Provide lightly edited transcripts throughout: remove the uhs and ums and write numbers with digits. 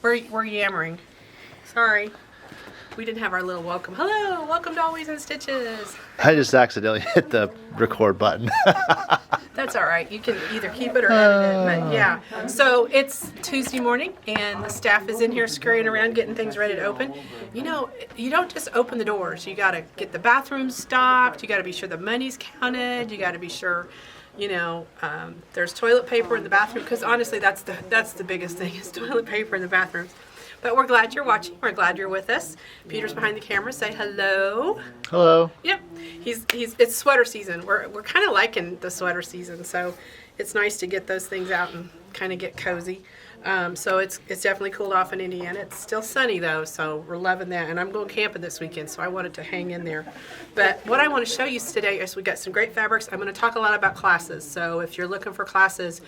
We're yammering. Sorry. We didn't have our little welcome. Hello, welcome to Always in Stitches. I just accidentally hit the record button. That's all right. You can either keep it or edit it. But yeah. So it's Tuesday morning, and the staff is in here scurrying around getting things ready to open. You know, you don't just open the doors. You got to get the bathrooms stocked. You got to be sure the money's counted. You got to be sure, you know, there's toilet paper in the bathroom. Because honestly, that's the biggest thing is toilet paper in the bathrooms. But we're glad you're watching. We're glad you're with us. Peter's behind the camera. Say hello. Hello. Yep. It's sweater season. We're kind of liking the sweater season, so it's nice to get those things out and kind of get cozy. So it's definitely cooled off in Indiana. It's still sunny though, so we're loving that. And I'm going camping this weekend, so I wanted to hang in there. But what I want to show you today is we got some great fabrics. I'm going to talk a lot about classes. So if you're looking for classes,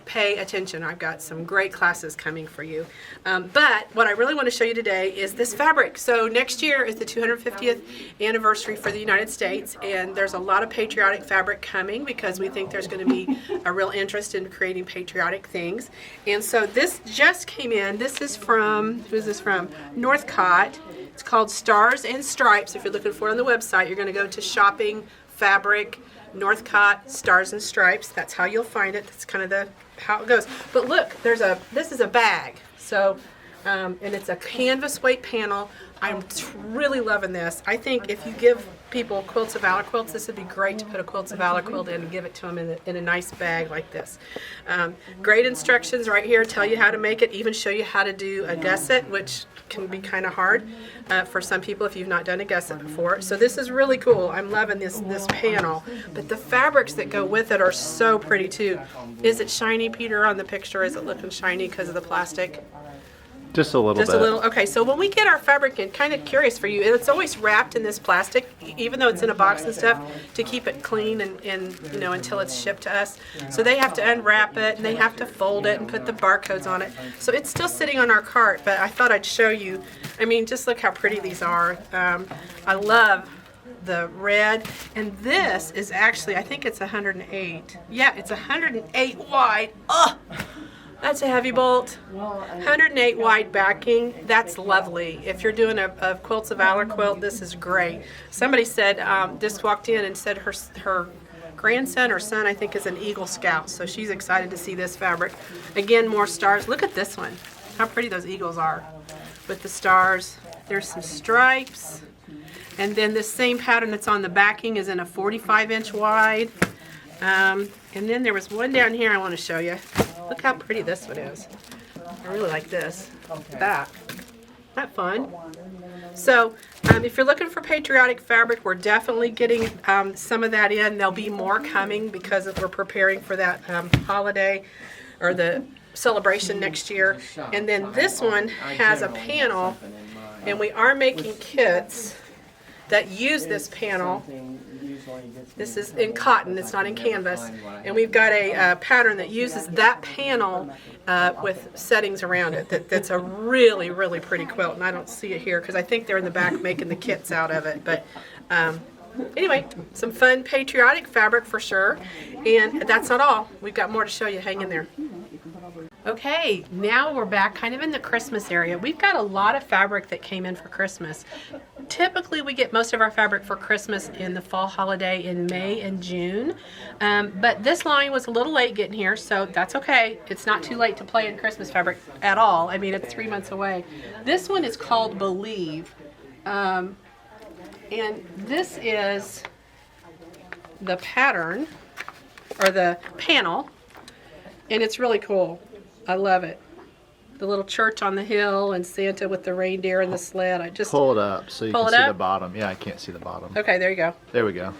pay attention. I've got some great classes coming for you. But what I really want to show you today is this fabric. So next year is the 250th anniversary for the United States, and there's a lot of patriotic fabric coming because we think there's going to be a real interest in creating patriotic things. And so this just came in. This is from, who is this from? Northcott. It's called Stars and Stripes. If you're looking for it on the website, you're going to go to Shopping Fabric Northcott Stars and Stripes. That's how you'll find it. That's kind of how it goes. But look, this is a bag. So, and it's a canvas weight panel. I'm really loving this. I think if you give people Quilts of Valor quilts, this would be great to put a Quilts of Valor quilt in and give it to them in a nice bag like this. Great instructions right here, tell you how to make it, even show you how to do a gusset, which can be kind of hard for some people if you've not done a gusset before. So this is really cool. I'm loving this panel. But the fabrics that go with it are so pretty too. Is it shiny, Peter, on the picture? Is it looking shiny because of the plastic? Just a little bit. Just a little. Okay, so when we get our fabric in, kind of curious for you, it's always wrapped in this plastic, even though it's in a box and stuff, to keep it clean and you know, until it's shipped to us. So they have to unwrap it and they have to fold it and put the barcodes on it. So it's still sitting on our cart, but I thought I'd show you. I mean, just look how pretty these are. I love the red, and this is actually, I think it's 108. Yeah, it's 108 wide. Ugh! That's a heavy bolt. 108 wide backing. That's lovely. If you're doing a Quilts of Valor quilt, this is great. Somebody said, just walked in and said her grandson or son, I think, is an Eagle Scout. So she's excited to see this fabric. Again, more stars. Look at this one. How pretty those eagles are with the stars. There's some stripes. And then this same pattern that's on the backing is in a 45-inch wide. And then there was one down here I want to show you. Look how pretty this one is. I really like this. That. Isn't that fun? So if you're looking for patriotic fabric, we're definitely getting some of that in. There'll be more coming because we're preparing for that holiday or the celebration next year. And then this one has a panel, and we are making kits that use this panel. This is in cotton, it's not in canvas, and we've got a pattern that uses that panel with settings around it. That's a really, really pretty quilt, and I don't see it here because I think they're in the back making the kits out of it. But anyway, some fun patriotic fabric for sure, and that's not all. We've got more to show you. Hang in there. Okay, now we're back kind of in the Christmas area. We've got a lot of fabric that came in for Christmas. Typically we get most of our fabric for Christmas in the fall holiday in May and June. But this line was a little late getting here, so that's okay. It's not too late to play in Christmas fabric at all. I mean, it's 3 months away. This one is called Believe. And this is the pattern, or the panel, and it's really cool. I love it. The little church on the hill and Santa with the reindeer and the sled. I just pull it up so you can see the bottom. Yeah, I can't see the bottom. Okay, there you go. There we go.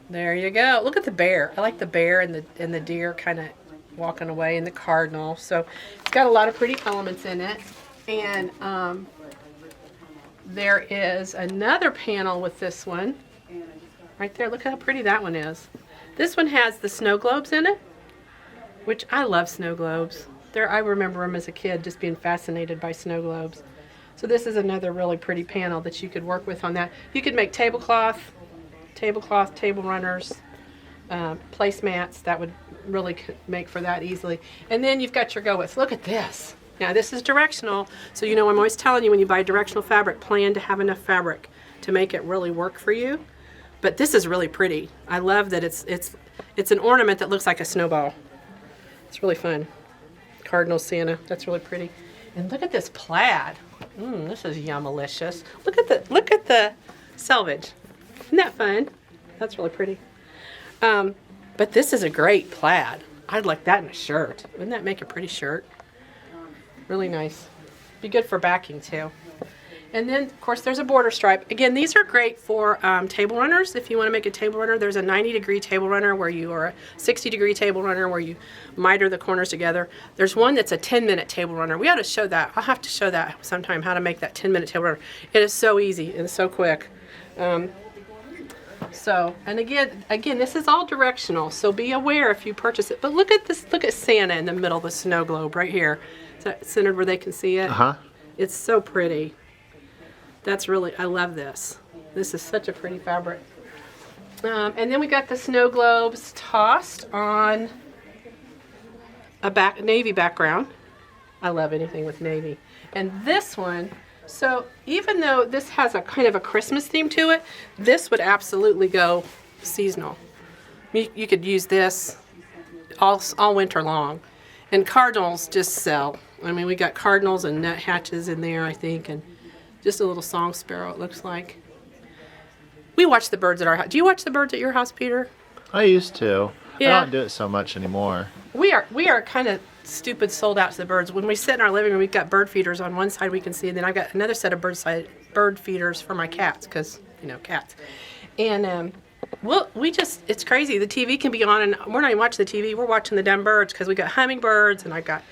There you go. Look at the bear. I like the bear and the deer kind of walking away, and the cardinal. So it's got a lot of pretty elements in it. And there is another panel with this one. Right there. Look how pretty that one is. This one has the snow globes in it, which I love snow globes. I remember them as a kid, just being fascinated by snow globes. So this is another really pretty panel that you could work with on that. You could make tablecloth, table runners, placemats. That would really make for that easily. And then you've got your go with. Look at this. Now this is directional, so you know I'm always telling you when you buy directional fabric, plan to have enough fabric to make it really work for you. But this is really pretty. I love that it's an ornament that looks like a snowball. It's really fun. Cardinal Santa, that's really pretty. And look at this plaid. This is yummalicious. Look at the selvage. Isn't that fun? That's really pretty. But this is a great plaid. I'd like that in a shirt. Wouldn't that make a pretty shirt? Really nice. Be good for backing too. And then, of course, there's a border stripe. Again, these are great for table runners. If you want to make a table runner, there's a 90-degree table runner or a 60-degree table runner where you miter the corners together. There's one that's a 10-minute table runner. We ought to show that. I'll have to show that sometime, how to make that 10-minute table runner. It is so easy and so quick. And again, this is all directional, so be aware if you purchase it. But look at this. Look at Santa in the middle of the snow globe right here. Is that centered where they can see it? It's so pretty. That's really, I love this. This is such a pretty fabric. And then we got the snow globes tossed on a navy background. I love anything with navy. And this one, so even though this has a kind of a Christmas theme to it, this would absolutely go seasonal. You could use this all winter long. And cardinals just sell. I mean, we got cardinals and nuthatches in there, I think, and just a little song sparrow, it looks like. We watch the birds at our house. Do you watch the birds at your house, Peter? I used to. Yeah. I don't do it so much anymore. We are kind of stupid sold out to the birds. When we sit in our living room, we've got bird feeders on one side we can see, and then I've got another set of bird feeders for my cats, because, you know, cats. And it's crazy. The TV can be on, and we're not even watching the TV. We're watching the dumb birds, because we got hummingbirds, and I got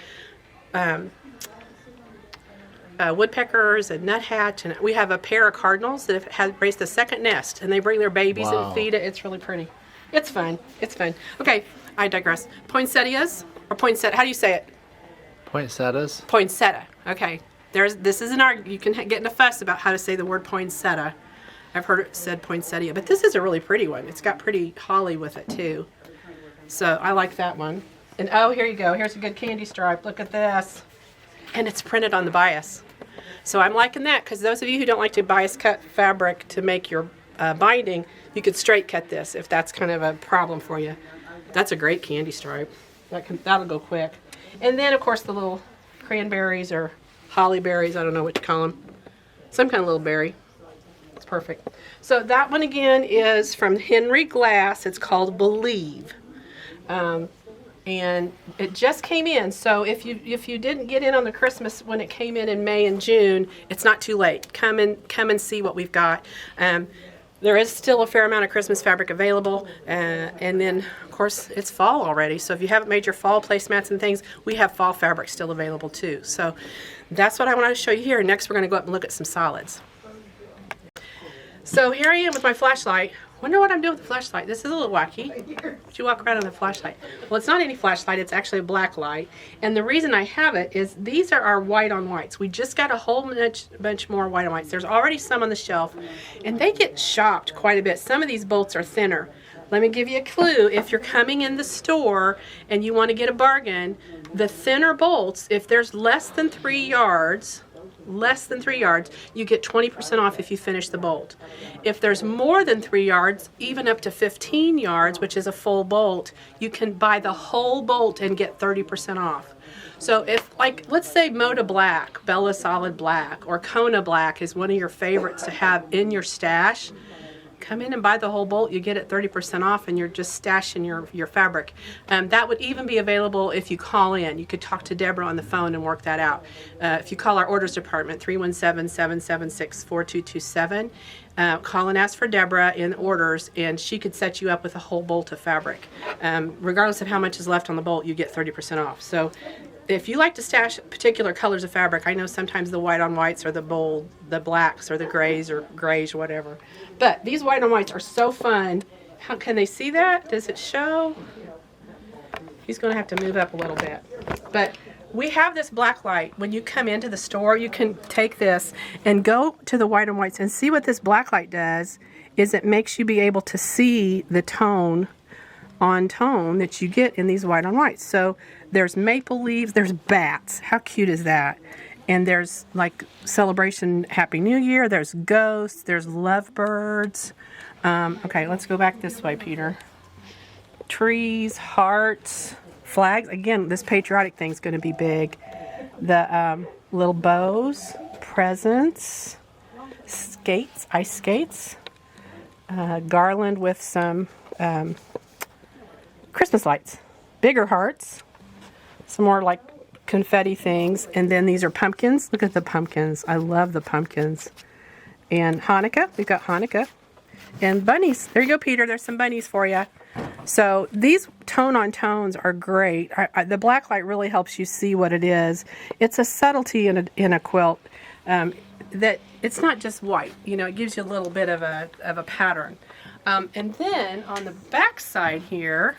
woodpeckers and nuthatch, and we have a pair of cardinals that have raised the second nest, and they bring their babies and feed it. It's really pretty. It's fun. It's fun. Okay, I digress. Poinsettias, or poinsettia, how do you say it? Poinsettias? Poinsettia. Okay. This is you can get in a fuss about how to say the word poinsettia. I've heard it said poinsettia, but this is a really pretty one. It's got pretty holly with it too. So I like that one. And oh, here you go. Here's a good candy stripe. Look at this. And it's printed on the bias. So I'm liking that, because those of you who don't like to bias cut fabric to make your binding, you could straight cut this if that's kind of a problem for you. That's a great candy stripe. That'll go quick. And then, of course, the little cranberries or holly berries, I don't know what you call them. Some kind of little berry. It's perfect. So that one, again, is from Henry Glass. It's called Believe. And it just came in, so if you didn't get in on the Christmas when it came in May and June, it's not too late. Come and see what we've got. There is still a fair amount of Christmas fabric available, and then of course it's fall already. So if you haven't made your fall placemats and things, we have fall fabric still available too. So that's what I wanted to show you here. Next, we're going to go up and look at some solids. So here I am with my flashlight. Wonder what I'm doing with the flashlight. This is a little wacky. Would you walk around on the flashlight? Well, it's not any flashlight. It's actually a black light. And the reason I have it is these are our white on whites. We just got a whole bunch more white on whites. There's already some on the shelf, and they get shopped quite a bit. Some of these bolts are thinner. Let me give you a clue. If you're coming in the store and you want to get a bargain, the thinner bolts, if there's less than 3 yards, you get 20% off if you finish the bolt. If there's more than 3 yards, even up to 15 yards, which is a full bolt, you can buy the whole bolt and get 30% off. So if, like, let's say Moda Black, Bella Solid Black, or Kona Black is one of your favorites to have in your stash, come in and buy the whole bolt. You get it 30% off, and you're just stashing your fabric. That would even be available if you call in. You could talk to Deborah on the phone and work that out. If you call our orders department, 317-776-4227, call and ask for Deborah in orders, and she could set you up with a whole bolt of fabric. Regardless of how much is left on the bolt, you get 30% off. So if you like to stash particular colors of fabric, I know sometimes the white on whites are the bold, the blacks or the grays or grayish, whatever. But these white on whites are so fun. How can they see that? Does it show? He's going to have to move up a little bit. But we have this black light. When you come into the store, you can take this and go to the white on whites and see what this black light does. Is it makes you be able to see the tone on tone that you get in these white on whites. So there's maple leaves, there's bats. How cute is that? And there's like celebration Happy New Year, there's ghosts, there's lovebirds. Okay, let's go back this way, Peter. Trees, hearts, flags. Again, this patriotic thing's going to be big. The little bows, presents, skates, ice skates, garland with some Christmas lights, bigger hearts, some more like confetti things, and then these are pumpkins. Look at the pumpkins. I love the pumpkins. And Hanukkah, we've got Hanukkah. And bunnies. There you go, Peter. There's some bunnies for you. So these tone-on-tones are great. The black light really helps you see what it is. It's a subtlety in a quilt that it's not just white. You know, it gives you a little bit of a pattern. And then on the back side here,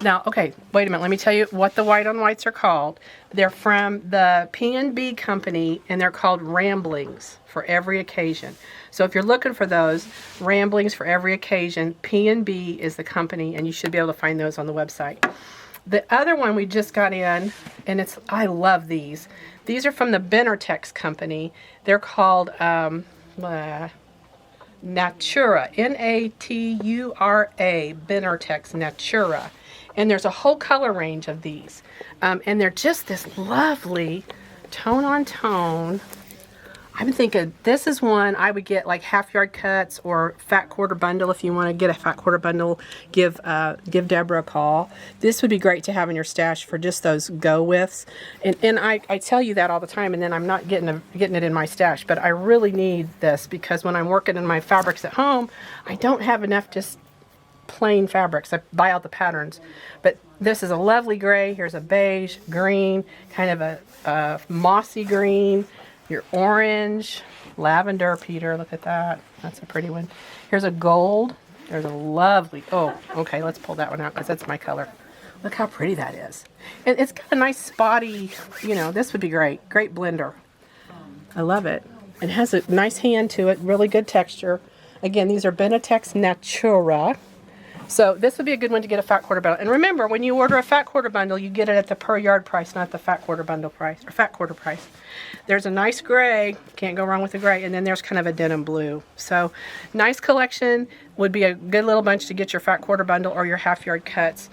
now, okay, wait a minute. Let me tell you what the white on whites are called. They're from the P&B company, and they're called Ramblings for Every Occasion. So if you're looking for those, Ramblings for Every Occasion, P&B is the company, and you should be able to find those on the website. The other one we just got in, and I love these. These are from the Patriotic company. They're called Natura, Natura, Patriotic Natura. And there's a whole color range of these. And they're just this lovely tone-on-tone. I'm thinking this is one I would get like half-yard cuts or fat quarter bundle. If you want to get a fat quarter bundle, give Deborah a call. This would be great to have in your stash for just those go-withs. And I tell you that all the time, and then I'm not getting it in my stash. But I really need this because when I'm working in my fabrics at home, I don't have enough just plain fabrics. I buy out the patterns. But this is a lovely gray. Here's a beige, green, kind of a mossy green. Your orange, lavender, Peter, look at that. That's a pretty one. Here's a gold. There's a lovely, oh, okay, let's pull that one out because that's my color. Look how pretty that is. And it's got a nice spotty, this would be great. Great blender. I love it. It has a nice hand to it, really good texture. Again, these are Patriotic Natura. So this would be a good one to get a fat quarter bundle. And remember, when you order a fat quarter bundle, you get it at the per yard price, not the fat quarter bundle price, or fat quarter price. There's a nice gray, can't go wrong with the gray, and then there's kind of a denim blue. So nice collection, would be a good little bunch to get your fat quarter bundle or your half yard cuts.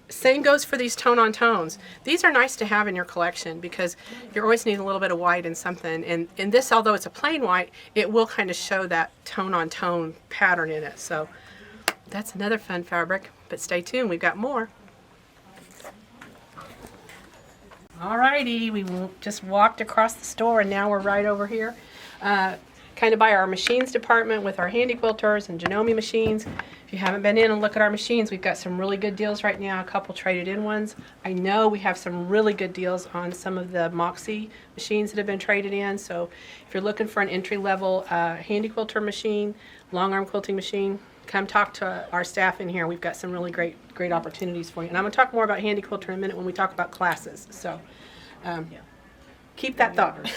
Same goes for these tone-on-tones. These are nice to have in your collection because you always need a little bit of white in something. And this, although it's a plain white, it will kind of show that tone-on-tone pattern in it. So that's another fun fabric, but stay tuned, we've got more. Alrighty, we just walked across the store and now we're right over here, kind of by our machines department with our handy quilters and Janome machines. If you haven't been in and look at our machines, we've got some really good deals right now, a couple traded in ones. I know we have some really good deals on some of the Moxie machines that have been traded in, so if you're looking for an entry-level handy quilter machine, long arm quilting machine, come talk to our staff in here. We've got some really great opportunities for you. And I'm going to talk more about handy quilter in a minute when we talk about classes. So keep that thought.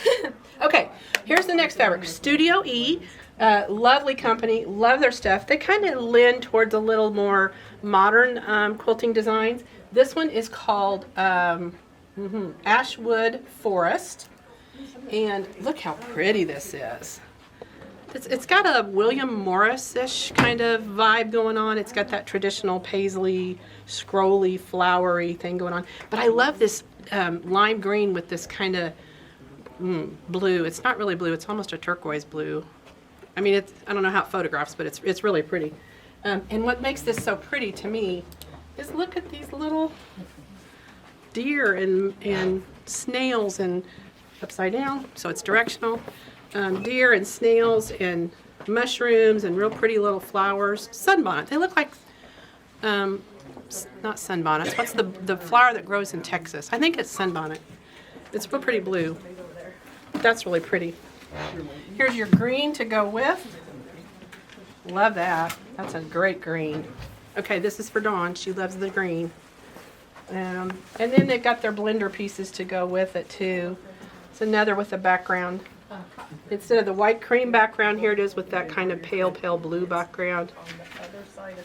Okay, here's the next fabric. Studio E. Lovely company. Love their stuff. They kind of lend towards a little more modern quilting designs. This one is called Ashwood Forest. And look how pretty this is. It's got a William Morris-ish kind of vibe going on. It's got that traditional paisley, scrolly, flowery thing going on. But I love this lime green with this kind of blue. It's not really blue. It's almost a turquoise blue. I mean, I don't know how it photographs, but it's really pretty. And what makes this so pretty to me is look at these little deer and snails and upside down, so it's directional. Deer and snails and mushrooms and real pretty little flowers. Sunbonnet. They look like, not sunbonnets. What's the flower that grows in Texas? I think it's sunbonnet. It's real pretty blue. That's really pretty. Here's your green to go with. Love that. That's a great green. Okay, this is for Dawn. She loves the green. And then they've got their blender pieces to go with it too. It's another with a background. Instead of the white cream background, here it is with that kind of pale blue background.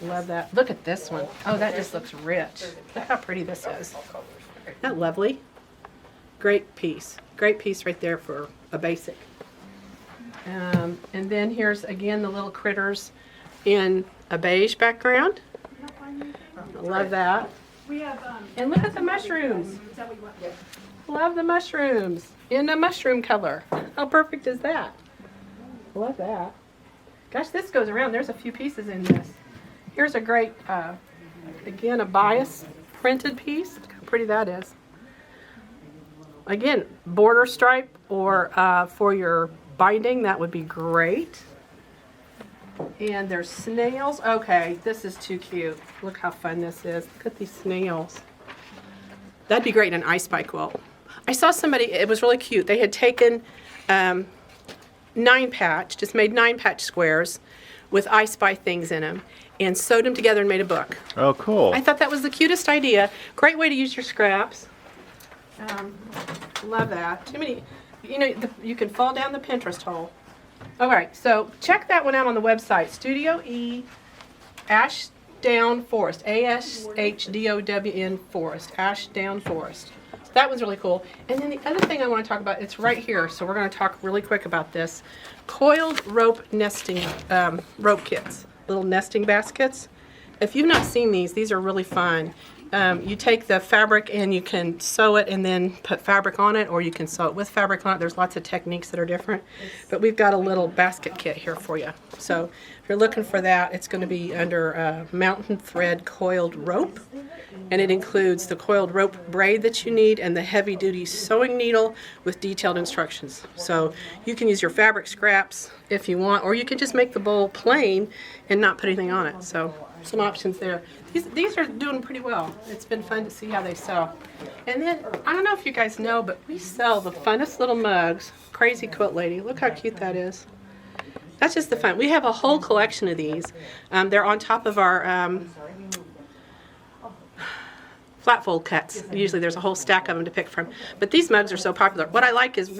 Love that. Look at this one. Oh, that just looks rich. Look how pretty this is. Isn't that lovely? Great piece. Great piece right there for a basic. And then here's again the little critters in a beige background. I love that. And look at the mushrooms. Love the mushrooms in a mushroom color. How perfect is that? Love that. Gosh, this goes around. There's a few pieces in this. Here's a great, again, a bias printed piece. Look how pretty that is. Again, border stripe or for your binding, that would be great. And there's snails. Okay, this is too cute. Look how fun this is. Look at these snails. That'd be great in an I Spy quilt. I saw somebody, it was really cute. They had taken 9-patch, just made 9-patch squares with I Spy things in them and sewed them together and made a book. Oh, cool. I thought that was the cutest idea. Great way to use your scraps. Love that. Too many, you know, you can fall down the Pinterest hole. All right, so check that one out on the website. Studio E Ashdown Forest, ASHDOWN Forest, Ashdown Forest. So that one's really cool. And then the other thing I want to talk about, it's right here, so we're going to talk really quick about this. Coiled rope nesting rope kits, little nesting baskets. If you've not seen these are really fun. You take the fabric and you can sew it and then put fabric on it, or you can sew it with fabric on it. There's lots of techniques that are different, but we've got a little basket kit here for you. So if you're looking for that, it's going to be under mountain thread coiled rope, and it includes the coiled rope braid that you need and the heavy duty sewing needle with detailed instructions. So you can use your fabric scraps if you want, or you can just make the bowl plain and not put anything on it. So some options there. These are doing pretty well. It's been fun to see how they sell. And then, I don't know if you guys know, but we sell the funnest little mugs. Crazy Quilt Lady. Look how cute that is. That's just the fun. We have a whole collection of these. They're on top of our flat fold cuts. Usually there's a whole stack of them to pick from. But these mugs are so popular. What I like is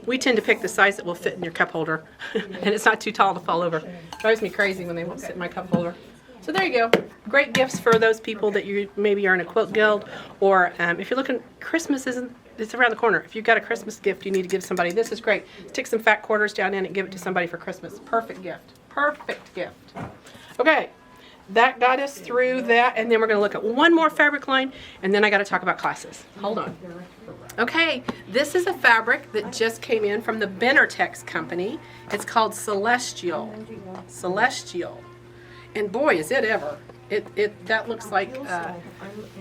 we tend to pick the size that will fit in your cup holder. And it's not too tall to fall over. It drives me crazy when they won't sit in my cup holder. So there you go. Great gifts for those people that you maybe are in a quilt guild, or if you're looking, Christmas it's around the corner. If you've got a Christmas gift you need to give somebody, this is great. Stick some fat quarters down in it and give it to somebody for Christmas. Perfect gift. Perfect gift. Okay, that got us through that, and then we're going to look at one more fabric line, and then I got to talk about classes. Hold on. Okay, this is a fabric that just came in from the Benartex company. It's called Celestial. Celestial. And boy, is it ever. That looks like,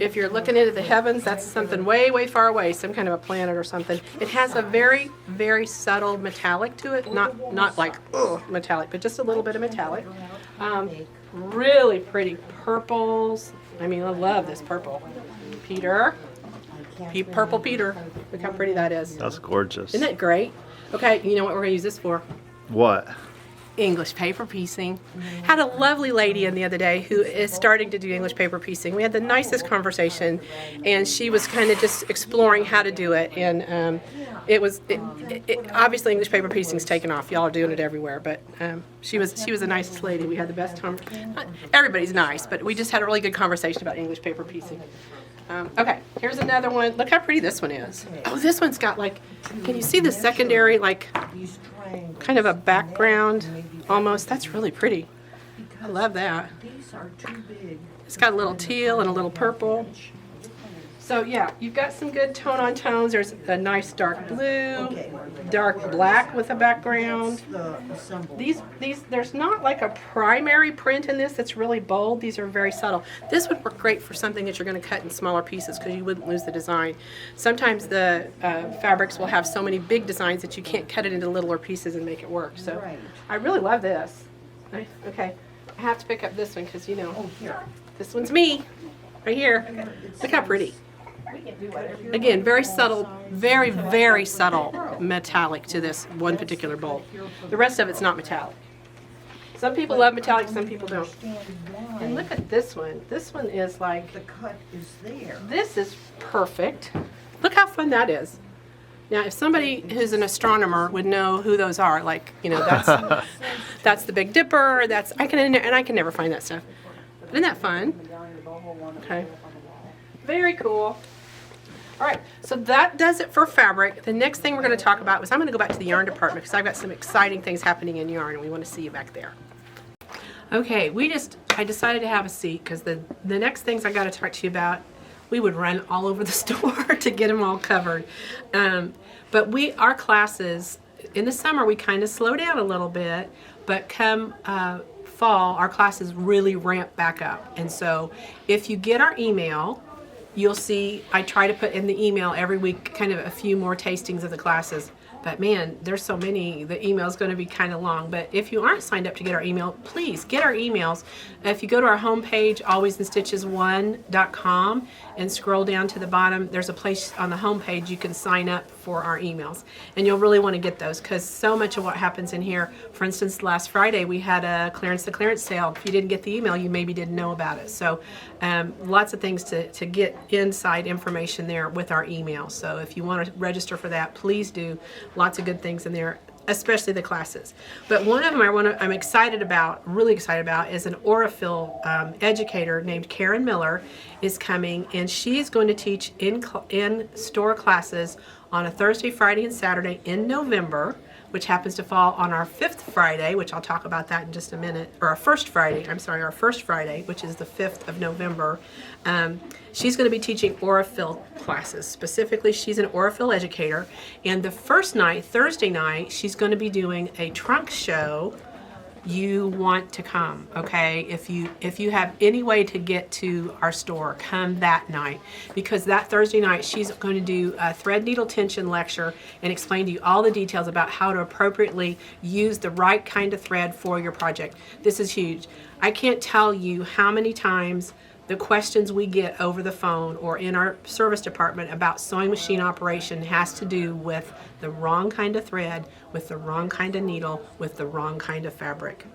if you're looking into the heavens, that's something way, way far away, some kind of a planet or something. It has a very, very subtle metallic to it. Not like metallic, but just a little bit of metallic. Really pretty purples. I mean, I love this purple. Peter. Purple Peter. Look how pretty that is. That's gorgeous. Isn't that great? Okay, you know what we're going to use this for? What? English paper piecing. Had a lovely lady in the other day who is starting to do English paper piecing. We had the nicest conversation, and she was kind of just exploring how to do it. And obviously English paper piecing's taken off. Y'all are doing it everywhere, but she was the nicest lady. We had the best time. Everybody's nice, but we just had a really good conversation about English paper piecing. Okay, here's another one. Look how pretty this one is. Oh, this one's got like, can you see the secondary, like, kind of a background almost? That's really pretty. I love that. It's got a little teal and a little purple. So yeah, you've got some good tone on tones. There's a nice dark blue, dark black with a background. These there's not like a primary print in this that's really bold. These are very subtle. This would work great for something that you're going to cut in smaller pieces because you wouldn't lose the design. Sometimes the fabrics will have so many big designs that you can't cut it into littler pieces and make it work. So I really love this. Okay, I have to pick up this one because, you know, this one's me right here. Look how pretty. Again, very subtle, very, very subtle metallic to this one particular bowl. The rest of it's not metallic. Some people love metallic, some people don't. And look at this one. This one is like, the cut is there. This is perfect. Look how fun that is. Now, if somebody who's an astronomer would know who those are, like, you know, that's the Big Dipper. I can never find that stuff. Isn't that fun? Okay. Very cool. All right, so that does it for fabric. The next thing we're going to talk about is I'm going to go back to the yarn department because I've got some exciting things happening in yarn, and we want to see you back there. Okay, I decided to have a seat because the next things I got to talk to you about, we would run all over the store to get them all covered. But our classes, in the summer, we kind of slow down a little bit, but come fall, our classes really ramp back up. And so if you get our email, you'll see I try to put in the email every week kind of a few more tastings of the classes. But man, there's so many, the email's going to be kind of long. But if you aren't signed up to get our email, please get our emails. If you go to our homepage, alwaysinstitches1.com, and scroll down to the bottom, there's a place on the homepage you can sign up for our emails. And you'll really want to get those because so much of what happens in here, for instance, last Friday we had a clearance the clearance sale. If you didn't get the email, you maybe didn't know about it. So lots of things to get inside information there with our email. So if you want to register for that, please do. Lots of good things in there, especially the classes. But one of them I'm excited about, really excited about, is an Aurifil educator named Karen Miller is coming, and she's going to teach in store classes on a Thursday, Friday, and Saturday in November, which happens to fall on our 5th Friday, which I'll talk about that in just a minute, or our first Friday, which is the 5th of November. She's going to be teaching Aurifil classes. Specifically, she's an Aurifil educator, and the first night, Thursday night, she's going to be doing a trunk show. You want to come, okay? If you have any way to get to our store, come that night, because that Thursday night she's going to do a thread needle tension lecture and explain to you all the details about how to appropriately use the right kind of thread for your project. This is huge. I can't tell you how many times the questions we get over the phone or in our service department about sewing machine operation has to do with the wrong kind of thread, with the wrong kind of needle, with the wrong kind of fabric.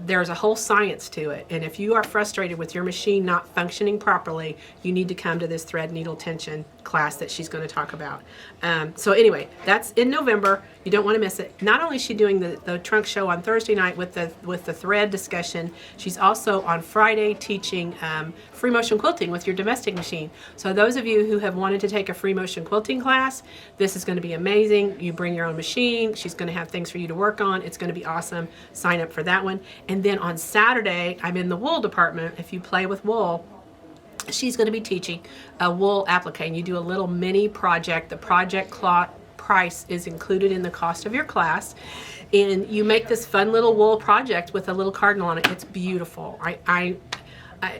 There's a whole science to it, and if you are frustrated with your machine not functioning properly, you need to come to this thread needle tension class that she's going to talk about. So anyway, that's in November. You don't want to miss it. Not only is she doing the trunk show on Thursday night with the thread discussion, she's also on Friday teaching free motion quilting with your domestic machine. So those of you who have wanted to take a free motion quilting class, this is going to be amazing. You bring your own machine. She's going to have things for you to work on. It's going to be awesome. Sign up for that one. And then on Saturday, I'm in the wool department. If you play with wool, she's going to be teaching a wool applique. And you do a little mini project. The project cloth price is included in the cost of your class. And you make this fun little wool project with a little cardinal on it. It's beautiful.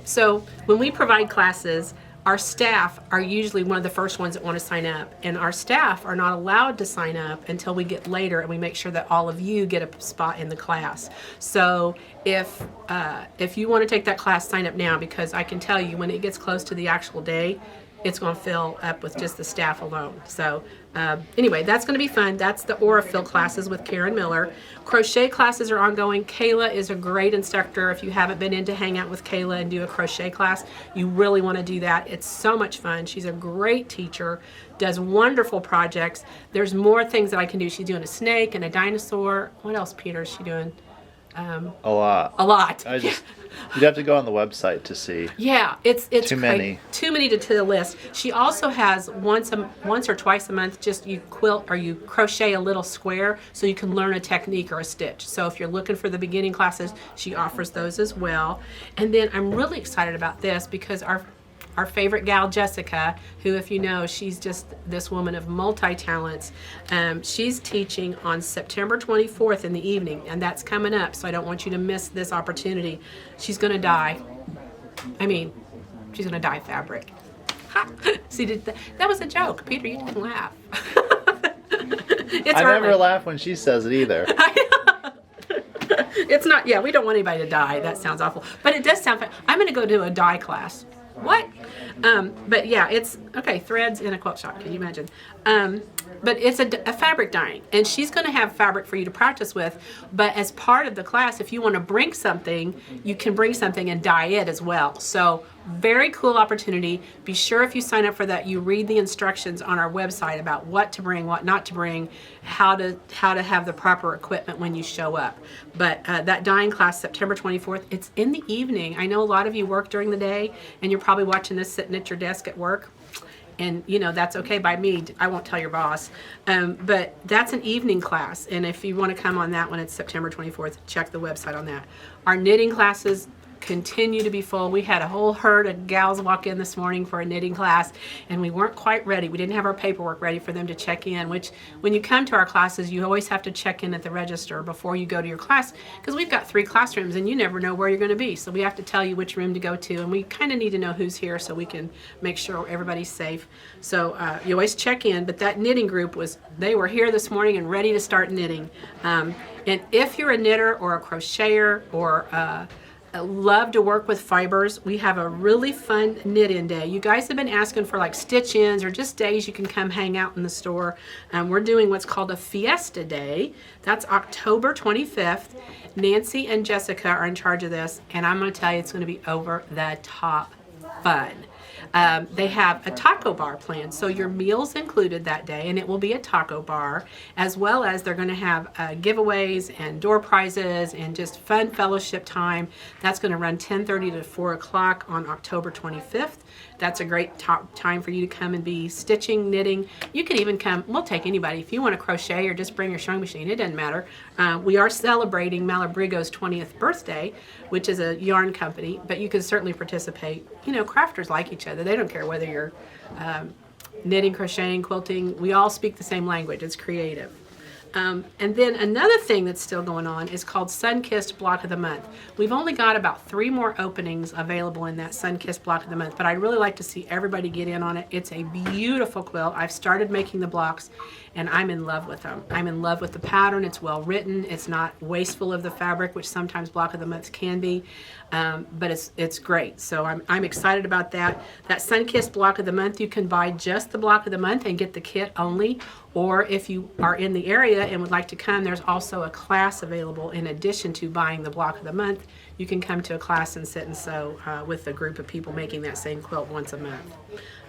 So when we provide classes, our staff are usually one of the first ones that want to sign up, and our staff are not allowed to sign up until we get later and we make sure that all of you get a spot in the class. So if you want to take that class, sign up now, because I can tell you when it gets close to the actual day, it's going to fill up with just the staff alone. So anyway, that's going to be fun. That's the Aurifil classes with Karen Miller. Crochet classes are ongoing. Kayla is a great instructor. If you haven't been in to hang out with Kayla and do a crochet class, you really want to do that. It's so much fun. She's a great teacher, does wonderful projects. There's more things that I can do. She's doing a snake and a dinosaur. What else, Peter, is she doing? A lot. A lot. You'd have to go on the website to see. Yeah, it's too many. Too many to the list. She also has once or twice a month, just you quilt or you crochet a little square so you can learn a technique or a stitch. So if you're looking for the beginning classes, she offers those as well. And then I'm really excited about this because our favorite gal, Jessica, who, if you know, she's just this woman of multi-talents. She's teaching on September 24th in the evening, and that's coming up, so I don't want you to miss this opportunity. She's going to dye. She's going to dye fabric. Ha! See, that was a joke. Peter, you didn't laugh. I never laugh when she says it either. It's not, yeah, we don't want anybody to die. That sounds awful. But it does sound fun. I'm going to go to a dye class. What? But yeah, it's okay. Threads in a quilt shop. Can you imagine? But it's a fabric dyeing, and she's going to have fabric for you to practice with. But as part of the class, if you want to bring something, you can bring something and dye it as well. So very cool opportunity. Be sure if you sign up for that, you read the instructions on our website about what to bring, what not to bring, how to have the proper equipment when you show up. But that dyeing class, September 24th, it's in the evening. I know a lot of you work during the day, and you're probably watching this sitting at your desk at work. And that's okay by me. I won't tell your boss. But that's an evening class. And if you want to come on that one, it's September 24th. Check the website on that. Our knitting classes continue to be full. We had a whole herd of gals walk in this morning for a knitting class, and we weren't quite ready. We didn't have our paperwork ready for them to check in, which when you come to our classes, you always have to check in at the register before you go to your class, because we've got 3 classrooms and you never know where you're going to be. So we have to tell you which room to go to, and we kind of need to know who's here so we can make sure everybody's safe. So you always check in, but that knitting group they were here this morning and ready to start knitting. And if you're a knitter or a crocheter or love to work with fibers, we have a really fun knit-in day. You guys have been asking for like stitch-ins or just days you can come hang out in the store. We're doing what's called a Fiesta Day. That's October 25th. Nancy and Jessica are in charge of this, and I'm going to tell you it's going to be over the top fun. They have a taco bar planned, so your meal's included that day, and it will be a taco bar, as well as they're going to have giveaways and door prizes and just fun fellowship time. That's going to run 10:30 to 4 o'clock on October 25th. That's a great time for you to come and be stitching, knitting. You can even come, we'll take anybody. If you want to crochet or just bring your sewing machine, it doesn't matter. We are celebrating Malabrigo's 20th birthday, which is a yarn company, but you can certainly participate. Crafters like each other. They don't care whether you're knitting, crocheting, quilting. We all speak the same language. It's creative. And then another thing that's still going on is called Sun-Kissed Block of the Month. We've only got about 3 more openings available in that Sun-Kissed Block of the Month, but I'd really like to see everybody get in on it. It's a beautiful quilt. I've started making the blocks, and I'm in love with them. I'm in love with the pattern. It's well written. It's not wasteful of the fabric, which sometimes Block of the Months can be, but it's great. So I'm excited about that. That Sun-Kissed Block of the Month, you can buy just the Block of the Month and get the kit only, or if you are in the area and would like to come, there's also a class available in addition to buying the Block of the Month. You can come to a class and sit and sew with a group of people making that same quilt once a month.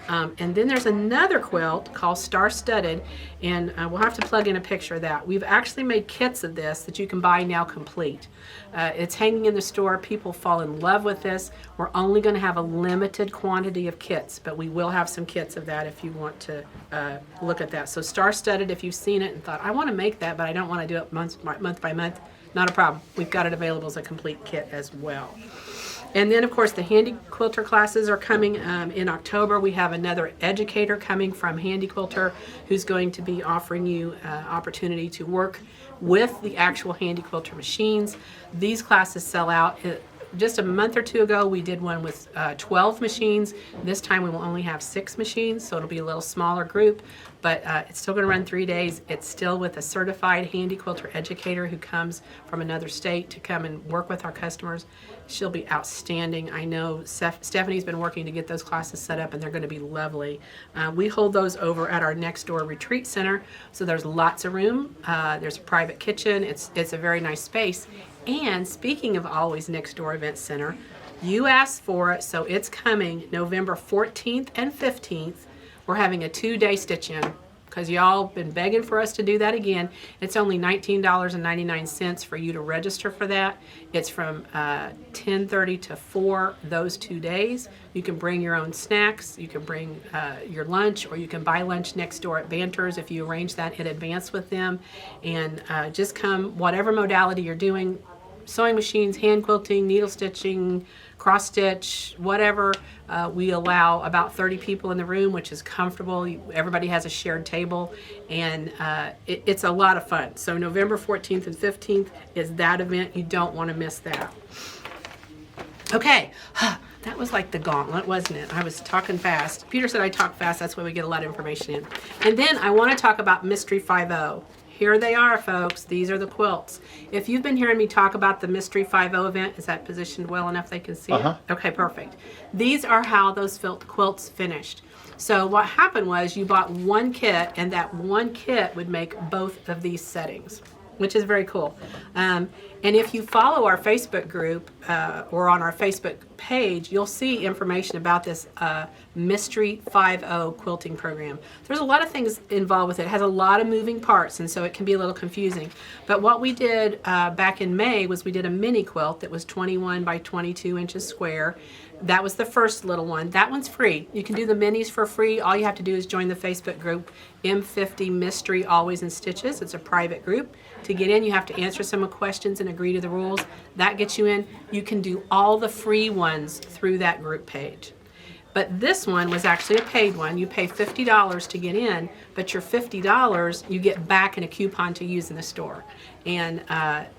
And then there's another quilt called Star Studded, and we'll have to plug in a picture of that. We've actually made kits of this that you can buy now complete. It's hanging in the store. People fall in love with this. We're only going to have a limited quantity of kits, but we will have some kits of that if you want to look at that. So Star Studded, if you've seen it and thought, I want to make that, but I don't want to do it month by month, not a problem. We've got it available as a complete kit as well. And then, of course, the Handy Quilter classes are coming in October. We have another educator coming from Handy Quilter who's going to be offering you opportunity to work with the actual Handy Quilter machines. These classes sell out. Just a month or 2 ago, we did one with 12 machines. This time we will only have 6 machines, so it'll be a little smaller group, but it's still going to run 3 days. It's still with a certified Handy Quilter educator who comes from another state to come and work with our customers. She'll be outstanding. I know Stephanie's been working to get those classes set up, and they're going to be lovely. We hold those over at our next door retreat center, so there's lots of room. There's a private kitchen. It's a very nice space. And speaking of Always Next Door Event Center, you asked for it, so it's coming November 14th and 15th. We're having a 2-day stitch-in because y'all been begging for us to do that again. It's only $19.99 for you to register for that. It's from 10:30 to 4 those 2 days. You can bring your own snacks, you can bring your lunch, or you can buy lunch next door at Banter's if you arrange that in advance with them. And just come, whatever modality you're doing, sewing machines, hand quilting, needle stitching, cross stitch, whatever. We allow about 30 people in the room, which is comfortable. Everybody has a shared table, and it's a lot of fun. So November 14th and 15th is that event. You don't want to miss that. Okay, that was like the gauntlet, wasn't it? I was talking fast. Peter said I talk fast. That's why we get a lot of information in. And then I want to talk about Mystery 5.0. Here they are, folks. These are the quilts. If you've been hearing me talk about the Mystery 5.0 event, is that positioned well enough they can see it? Okay, perfect. These are how those quilts finished. So what happened was you bought one kit, and that one kit would make both of these settings, which is very cool. And if you follow our Facebook group or on our Facebook page, you'll see information about this Mystery 5.0 quilting program. There's a lot of things involved with it. It has a lot of moving parts, and so it can be a little confusing. But what we did back in May was we did a mini quilt that was 21 by 22 inches square. That was the first little one. That one's free. You can do the minis for free. All you have to do is join the Facebook group, M50 Mystery Always in Stitches. It's a private group. To get in, you have to answer some questions and agree to the rules. That gets you in. You can do all the free ones through that group page. But this one was actually a paid one. You pay $50 to get in, but your $50 you get back in a coupon to use in the store. And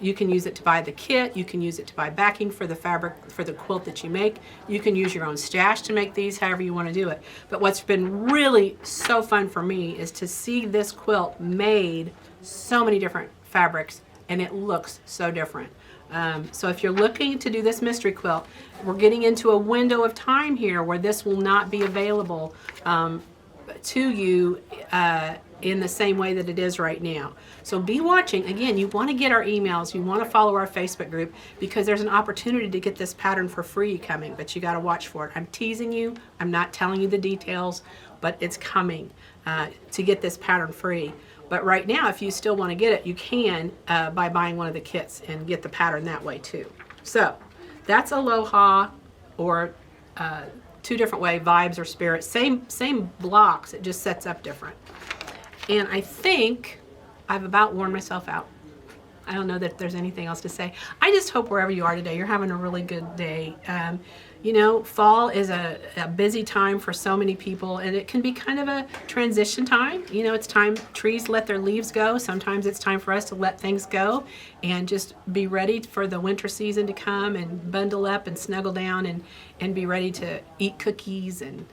you can use it to buy the kit. You can use it to buy backing for the fabric for the quilt that you make. You can use your own stash to make these, however you want to do it. But what's been really so fun for me is to see this quilt made so many different fabrics, and it looks so different. So if you're looking to do this mystery quilt, we're getting into a window of time here where this will not be available to you in the same way that it is right now. So be watching. Again, you want to get our emails, you want to follow our Facebook group, because there's an opportunity to get this pattern for free coming, but you got to watch for it. I'm teasing you. I'm not telling you the details, but it's coming to get this pattern free. But right now, if you still want to get it, you can by buying one of the kits and get the pattern that way too. So that's Aloha, or two different way, Vibes or Spirit. Same blocks, it just sets up different. And I think I've about worn myself out. I don't know that there's anything else to say. I just hope wherever you are today, you're having a really good day. You know, fall is a busy time for so many people, and it can be kind of a transition time. You know, it's time trees let their leaves go. Sometimes it's time for us to let things go and just be ready for the winter season to come and bundle up and snuggle down and be ready to eat cookies and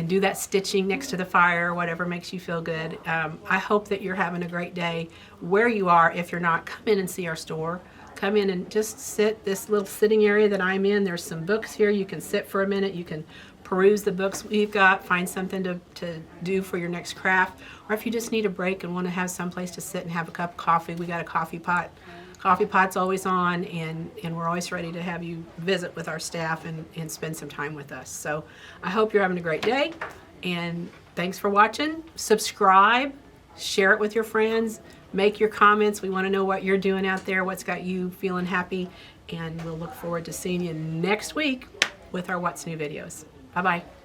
do that stitching next to the fire, whatever makes you feel good. I hope that you're having a great day where you are. If you're not, come in and see our store. Come in and just sit, this little sitting area that I'm in. There's some books here. You can sit for a minute. You can peruse the books we've got, find something to do for your next craft. Or if you just need a break and want to have someplace to sit and have a cup of coffee, we got a coffee pot. Coffee pot's always on, and we're always ready to have you visit with our staff and spend some time with us. So I hope you're having a great day, and thanks for watching. Subscribe, share it with your friends, make your comments. We want to know what you're doing out there, what's got you feeling happy, and we'll look forward to seeing you next week with our What's New videos. Bye-bye.